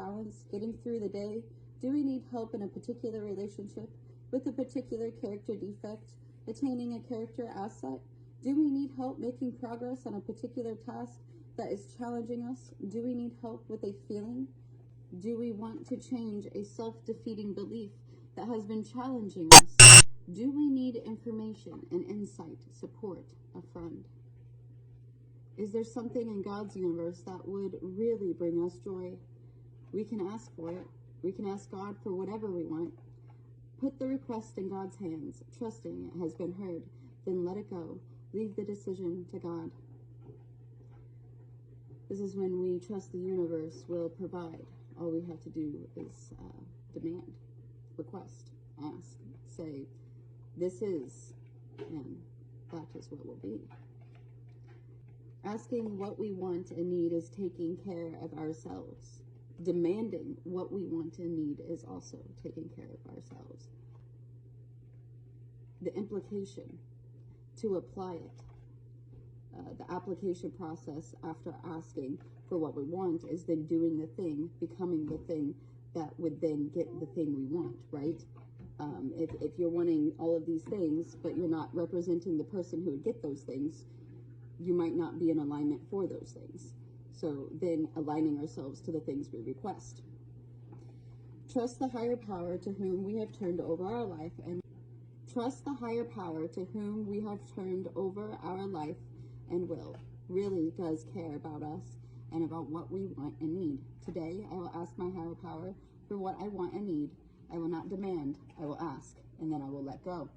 balance, getting through the day? Do we need help in a particular relationship, with a particular character defect, attaining a character asset? Do we need help making progress on a particular task that is challenging us? Do we need help with a feeling? Do we want to change a self-defeating belief that has been challenging us? Do we need information and insight, support, a friend? Is there something in God's universe that would really bring us joy? We can ask for it. We can ask God for whatever we want. Put the request in God's hands, trusting it has been heard. Then let it go. Leave the decision to God. This is when we trust the universe will provide. All we have to do is demand, request, ask, say, this is, and that is what will be. Asking what we want and need is taking care of ourselves. Demanding what we want and need is also taking care of ourselves. The implication to apply it, the application process after asking for what we want is then doing the thing, becoming the thing that would then get the thing we want, right? If you're wanting all of these things, but you're not representing the person who would get those things, you might not be in alignment for those things. So then aligning ourselves to the things we request. Trust the higher power to whom we have turned over our life and trust the higher power to whom we have turned over our life and will really does care about us and about what we want and need. Today, I will ask my higher power for what I want and need. I will not demand, I will ask, and then I will let go.